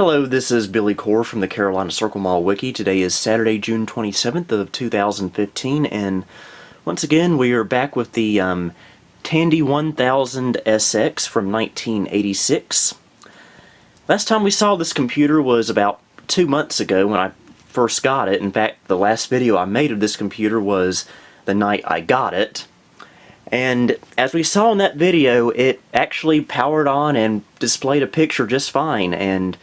Hello, this is Billy Core from the Carolina Circle Mall Wiki. Today is Saturday, June 27th of 2015, and once again we are back with the Tandy 1000 SX from 1986. Last time we saw this computer was about 2 months ago when I first got it. In fact, the last video I made of this computer was the night I got it. And as we saw in that video, it actually powered on and displayed a picture just fine, and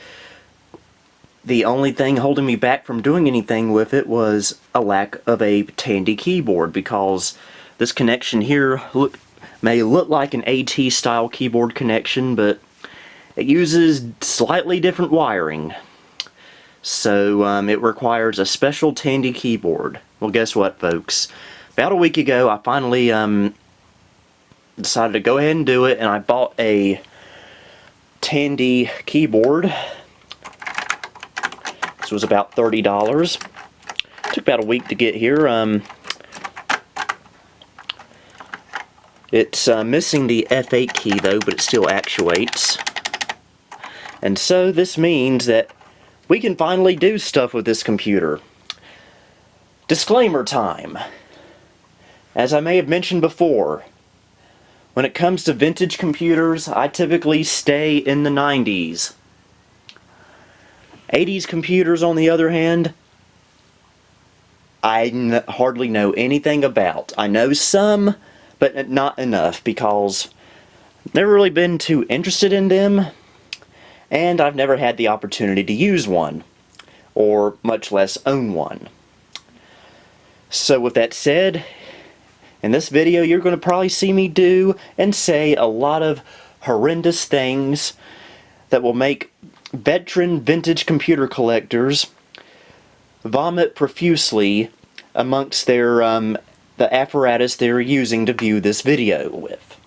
the only thing holding me back from doing anything with it was a lack of a Tandy keyboard, because this connection here may look like an AT style keyboard connection, but it uses slightly different wiring. So it requires a special Tandy keyboard. Well, guess what, folks? About a week ago I finally decided to go ahead and do it, and I bought a Tandy keyboard. This was about $30. Took about a week to get here. It's missing the F8 key though, but it still actuates. And so this means that we can finally do stuff with this computer. Disclaimer time. As I may have mentioned before, when it comes to vintage computers, I typically stay in the 90s. 80s computers, on the other hand, I hardly know anything about. I know some, but not enough, because I've never really been too interested in them, and I've never had the opportunity to use one, or much less own one. So with that said, in this video you're going to probably see me do and say a lot of horrendous things that will make veteran vintage computer collectors vomit profusely amongst their the apparatus they're using to view this video with.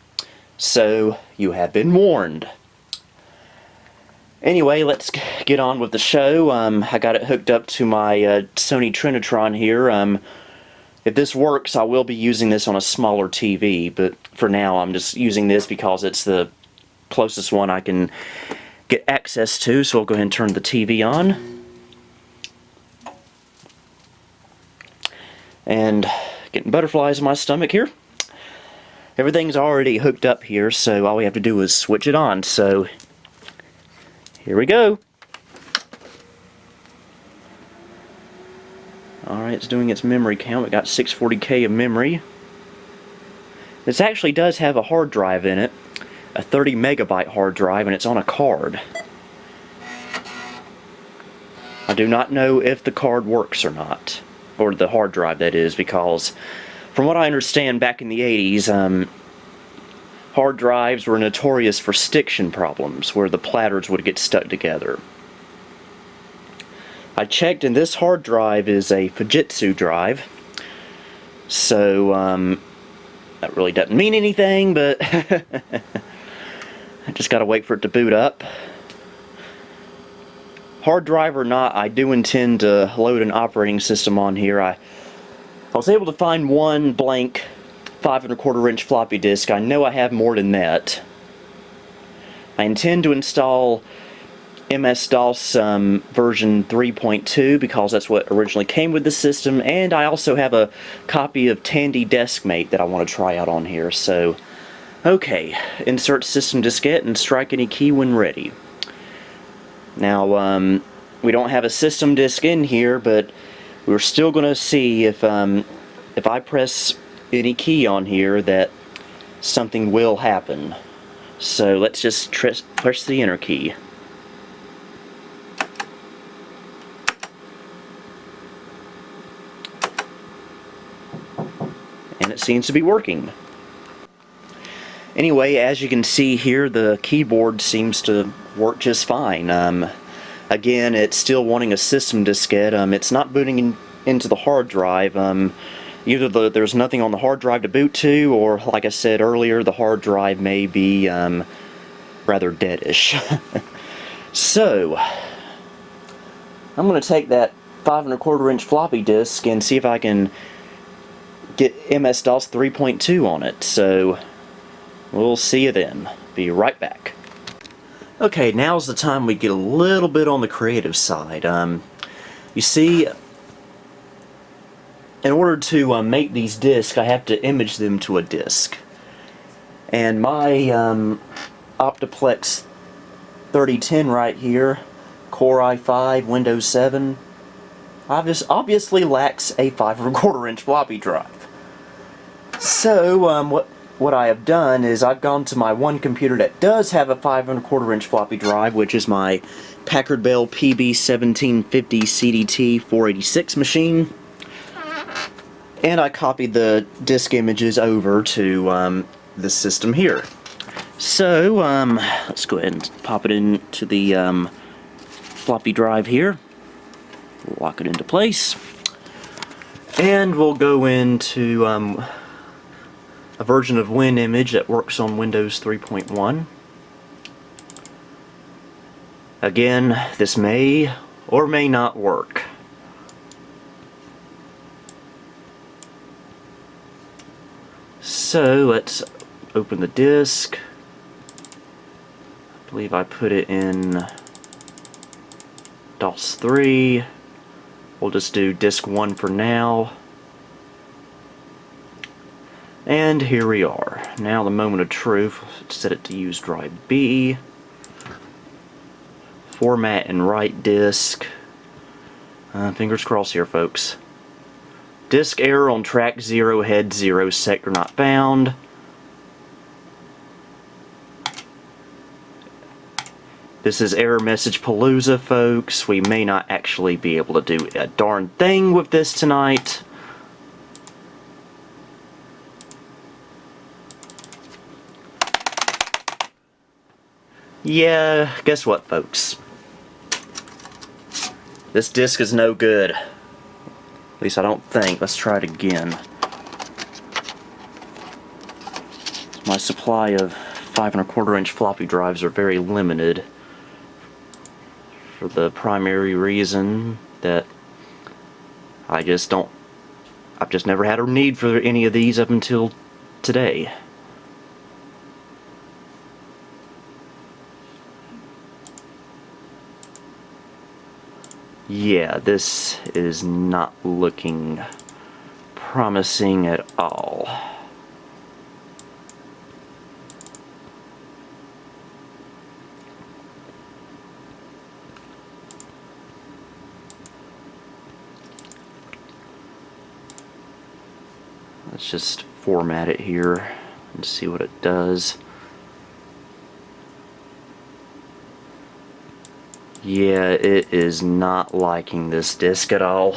So you have been warned. Anyway, let's get on with the show. I got it hooked up to my Sony Trinitron here. If this works, I will be using this on a smaller TV, but for now I'm just using this because it's the closest one I can get access to, so I'll go ahead and turn the TV on. And getting butterflies in my stomach here. Everything's already hooked up here, so all we have to do is switch it on. So here we go. Alright, it's doing its memory count. We got 640K of memory. This actually does have a hard drive in it, a 30 megabyte hard drive, and it's on a card. I do not know if the card works or not, or the hard drive that is, because from what I understand, back in the 80s, hard drives were notorious for stiction problems, where the platters would get stuck together. I checked, and this hard drive is a Fujitsu drive, so that really doesn't mean anything, but I just gotta wait for it to boot up. Hard drive or not, I do intend to load an operating system on here. I was able to find one blank 5 1/4 inch floppy disk. I know I have more than that. I intend to install MS-DOS version 3.2 because that's what originally came with the system, and I also have a copy of Tandy Deskmate that I want to try out on here. So, okay, insert system diskette and strike any key when ready. Now, we don't have a system disk in here, but we're still going to see if I press any key on here that something will happen. So let's just press the enter key. And it seems to be working. Anyway, as you can see here, the keyboard seems to work just fine. Again, it's still wanting a system diskette. It's not booting into the hard drive. Either there's nothing on the hard drive to boot to, or like I said earlier, the hard drive may be rather deadish. So, I'm going to take that 5 1/4 inch floppy disk and see if I can get MS-DOS 3.2 on it. So, we'll see you then. Be right back. Okay, now's the time we get a little bit on the creative side. You see, in order to make these discs, I have to image them to a disc. And my Optiplex 3010 right here, Core i5, Windows 7, obviously lacks a 5 1/4 inch floppy drive. So what I have done is I've gone to my one computer that does have a 5 1/4 inch floppy drive, which is my Packard Bell PB1750 CDT 486 machine, and I copied the disk images over to this system here. So let's go ahead and pop it into the floppy drive here. Lock it into place, and we'll go into a version of WinImage that works on Windows 3.1. Again, this may or may not work. So let's open the disk. I believe I put it in DOS 3. We'll just do disk 1 for now. And here we are. Now the moment of truth. Set it to use drive B. Format and write disk. Fingers crossed here, folks. Disk error on track 0, head 0, sector not found. This is error message Palooza, folks. We may not actually be able to do a darn thing with this tonight. Yeah, guess what, folks? This disc is no good. At least I don't think. Let's try it again. My supply of 5 1/4 inch floppy drives are very limited, for the primary reason that I've just never had a need for any of these up until today. Yeah, this is not looking promising at all. Let's just format it here and see what it does. Yeah, it is not liking this disk at all.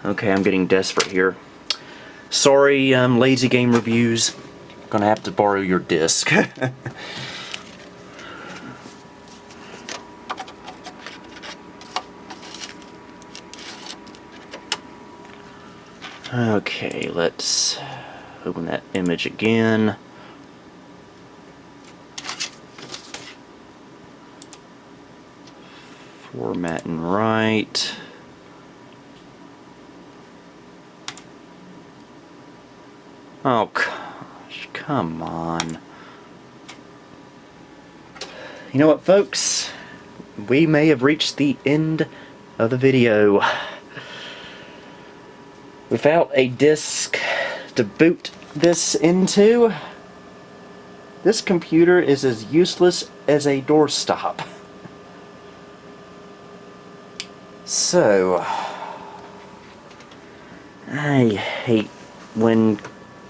Okay, I'm getting desperate here. Sorry, Lazy Game Reviews. Gonna have to borrow your disk. Okay, let's open that image again. Format and write. Oh gosh, come on. You know what, folks? We may have reached the end of the video. Without a disk to boot this into, this computer is as useless as a doorstop. So, I hate when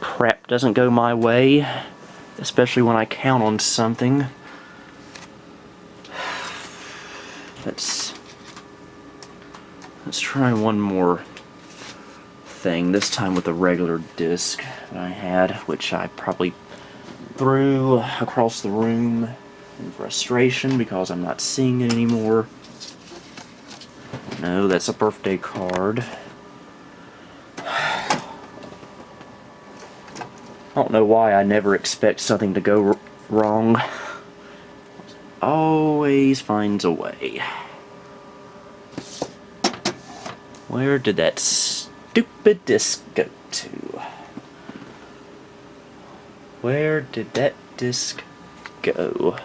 crap doesn't go my way, especially when I count on something. Let's try one more thing, this time with a regular disc that I had, which I probably threw across the room in frustration because I'm not seeing it anymore. No, that's a birthday card. I don't know why I never expect something to go wrong. Always finds a way. Where did that stupid disc go to? Where did that disc go?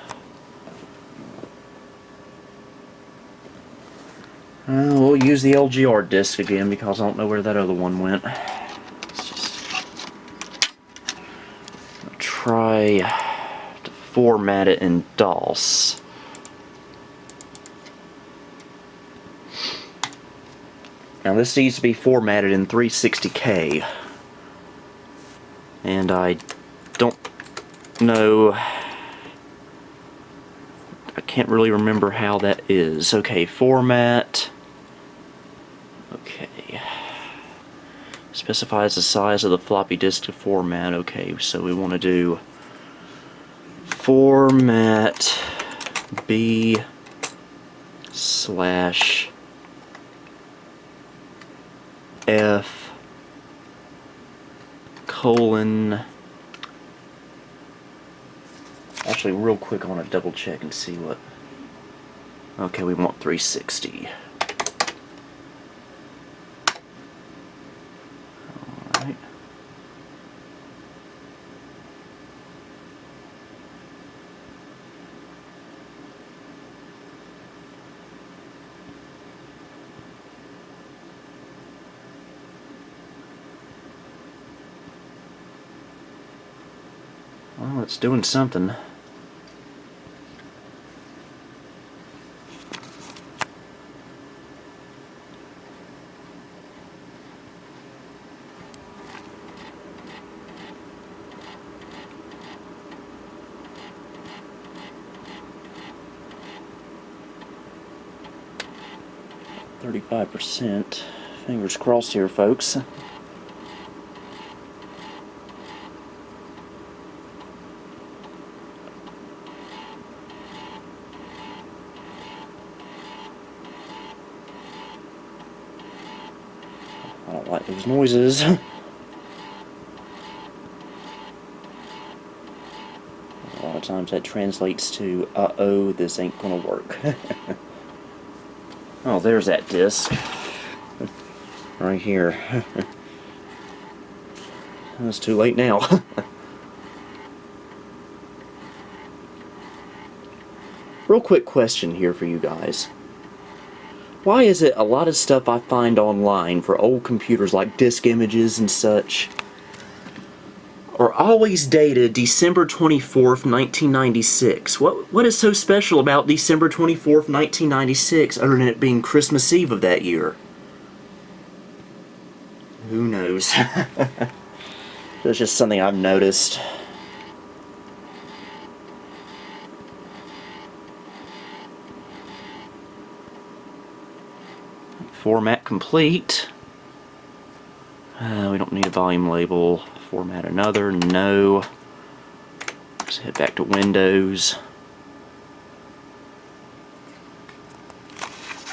We'll use the LGR disc again because I don't know where that other one went. Let's just try to format it in DOS. Now this needs to be formatted in 360K. And I don't know, I can't really remember how that is. Okay, format. Okay. Specifies the size of the floppy disk to format. Okay, so we want to do format B slash F colon. Actually, real quick, I want to double check and see what. Okay, we want 360. Alright. Well, it's doing something. %. Fingers crossed here, folks. I don't like those noises. A lot of times that translates to, uh-oh, this ain't gonna work. Oh, there's that disc. Right here. It's too late now. Real quick question here for you guys. Why is it a lot of stuff I find online for old computers like disk images and such are always dated December 24th, 1996? What is so special about December 24th, 1996 other than it being Christmas Eve of that year? Who knows? It's just something I've noticed. Format complete. We don't need a volume label. Format another. No. Let's head back to Windows.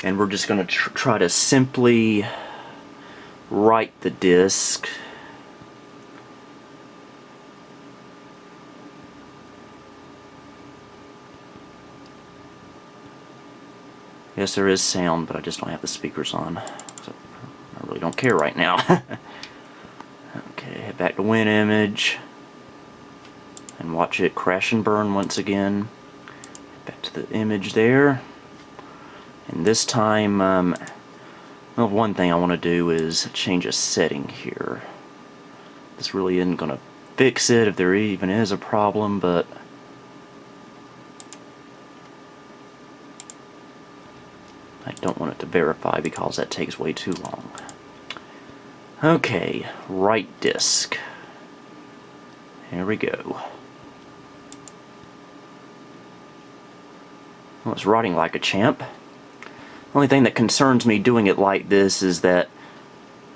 And we're just going to try to simply write the disk. Yes, there is sound, but I just don't have the speakers on. So I really don't care right now. Okay, head back to WinImage and watch it crash and burn once again. Back to the image there. And this time, well, one thing I want to do is change a setting here. This really isn't going to fix it if there even is a problem, but I don't want it to verify because that takes way too long. Okay, write disk. Here we go. Well, it's writing like a champ. The only thing that concerns me doing it like this is that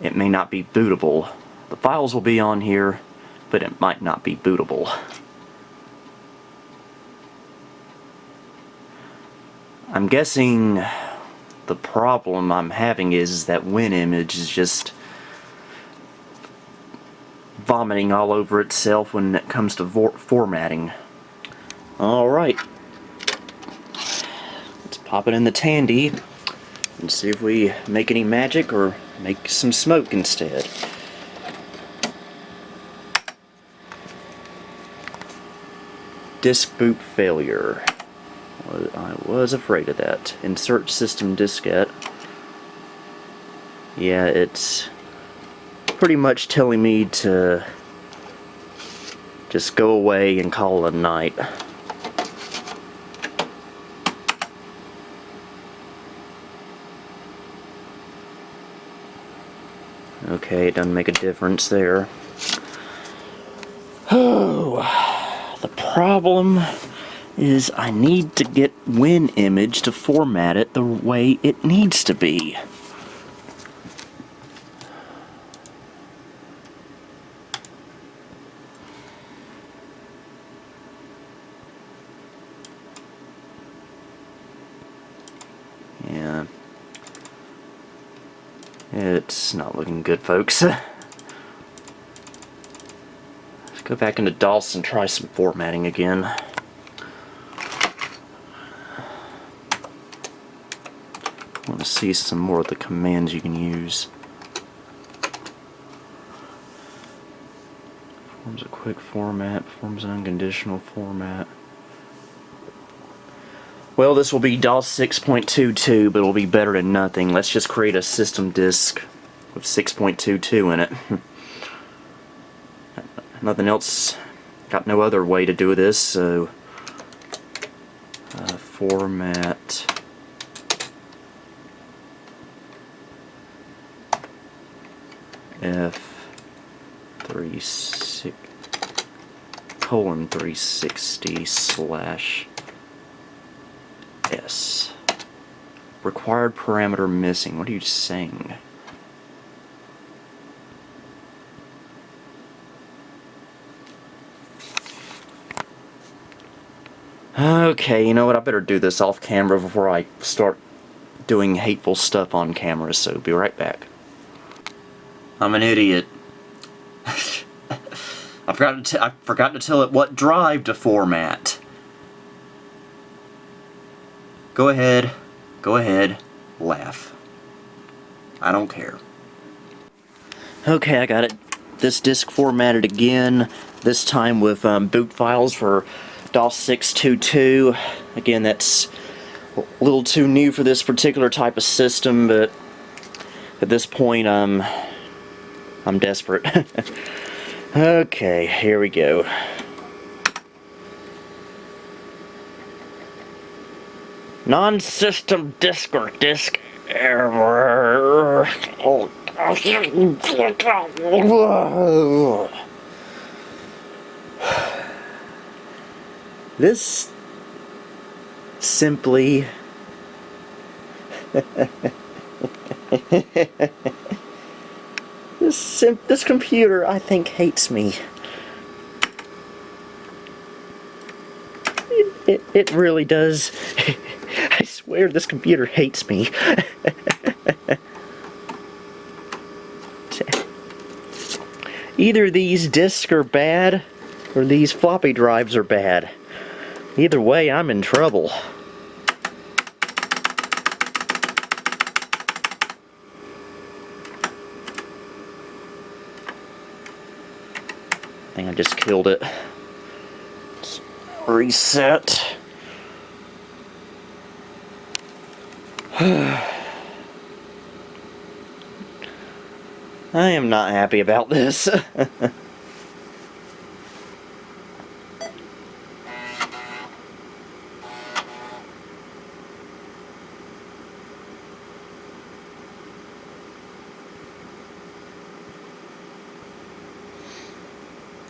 it may not be bootable. The files will be on here, but it might not be bootable. I'm guessing the problem I'm having is that WinImage is just vomiting all over itself when it comes to formatting. Alright. Let's pop it in the Tandy and see if we make any magic or make some smoke instead. Disk boot failure. I was afraid of that. Insert system diskette. Yeah, it's pretty much telling me to just go away and call it a night. Okay, it doesn't make a difference there. Oh, the problem is I need to get WinImage to format it the way it needs to be. Yeah. It's not looking good, folks. Let's go back into DOS and try some formatting again. I want to see some more of the commands you can use. Performs a quick format, performs an unconditional format. Well, this will be DOS 6.22, but it'll be better than nothing. Let's just create a system disk with 6.22 in it. Nothing else, got no other way to do this, so format F360:360/S. Required parameter missing. What are you saying? Okay, you know what? I better do this off camera before I start doing hateful stuff on camera, so be right back. I'm an idiot. I forgot to tell it what drive to format. Go ahead, laugh. I don't care. Okay, I got it. This disk formatted again, this time with boot files for DOS 6.22. Again, that's a little too new for this particular type of system, but at this point, I'm desperate. Okay, here we go. Non-system disk or disk error. This simply this computer, I think, hates me. It really does. I swear this computer hates me. Either these disks are bad, or these floppy drives are bad. Either way, I'm in trouble. I think I just killed it. Let's reset. I am not happy about this.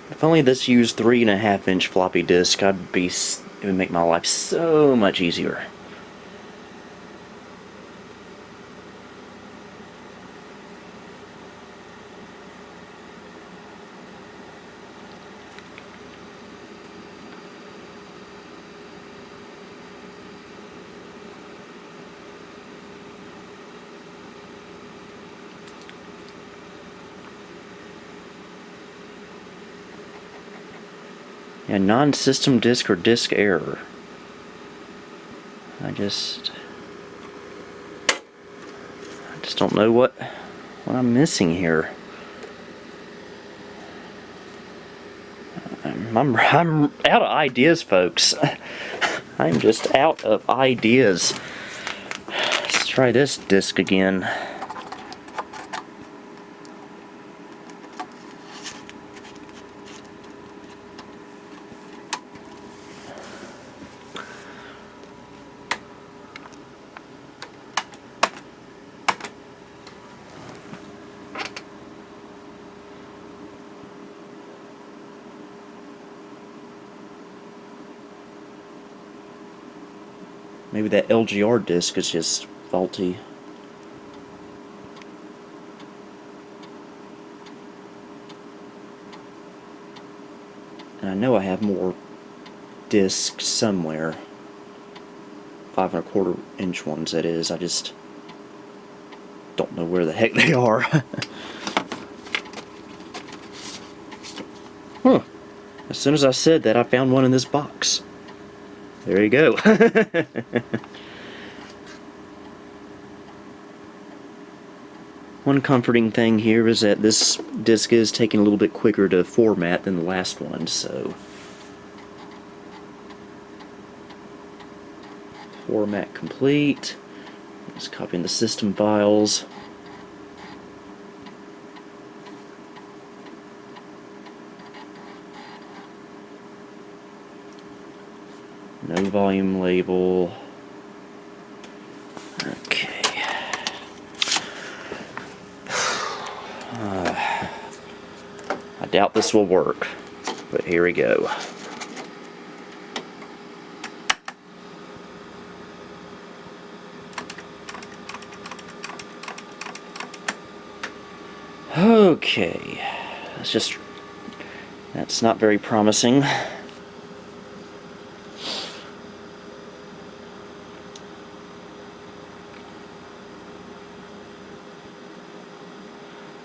If only this used 3.5-inch floppy disk, it would make my life so much easier. Yeah, non-system disk or disk error. I just don't know what I'm missing here. I'm out of ideas, folks. I'm just out of ideas. Let's try this disk again. Maybe that LGR disc is just faulty. And I know I have more discs somewhere. 5 1/4 inch ones, that is. I just don't know where the heck they are. Huh. As soon as I said that, I found one in this box. There you go. One comforting thing here is that this disc is taking a little bit quicker to format than the last one, so format complete. Just copying the system files. No volume label. Okay. I doubt this will work, but here we go. Okay. That's not very promising.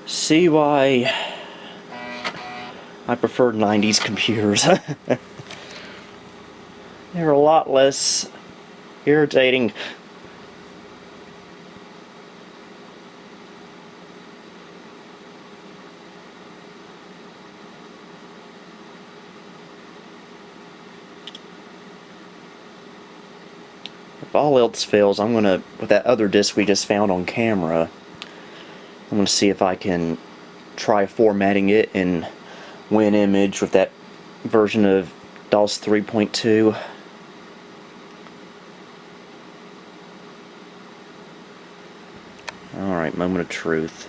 See why I prefer 90s computers. They're a lot less irritating. If all else fails, I'm gonna, with that other disc we just found on camera, I'm gonna see if I can try formatting it in WinImage with that version of DOS 3.2. Alright, moment of truth.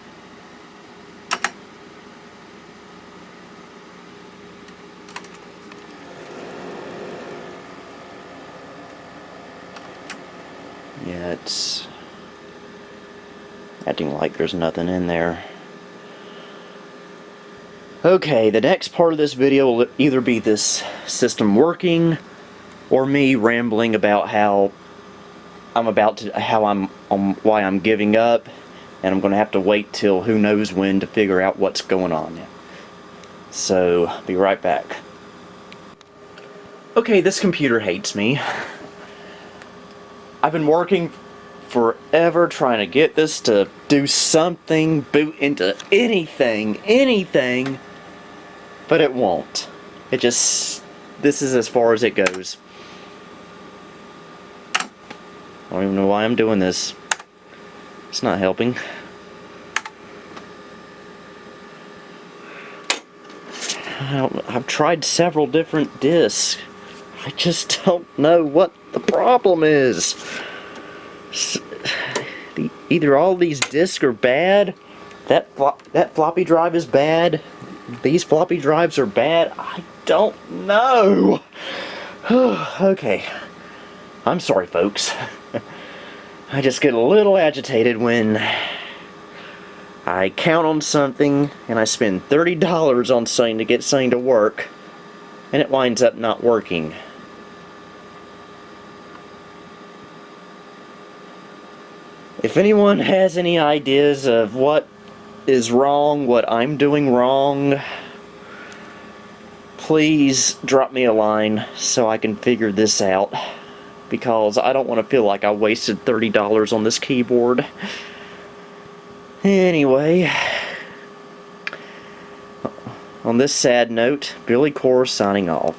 Yeah, it's acting like there's nothing in there. Okay, the next part of this video will either be this system working or me rambling about why I'm giving up, and I'm going to have to wait till who knows when to figure out what's going on. So, be right back. Okay, this computer hates me. I've been working forever trying to get this to do something, boot into anything, but it won't. This is as far as it goes. I don't even know why I'm doing this. It's not helping. I've tried several different discs. I just don't know what the problem is. Either all these discs are bad, that floppy drive is bad, these floppy drives are bad, I don't know. Okay, I'm sorry folks. I just get a little agitated when I count on something and I spend $30 on something to get something to work, and it winds up not working. If anyone has any ideas of what is wrong, what I'm doing wrong, please drop me a line so I can figure this out, because I don't want to feel like I wasted $30 on this keyboard. Anyway, on this sad note, Billy Core signing off.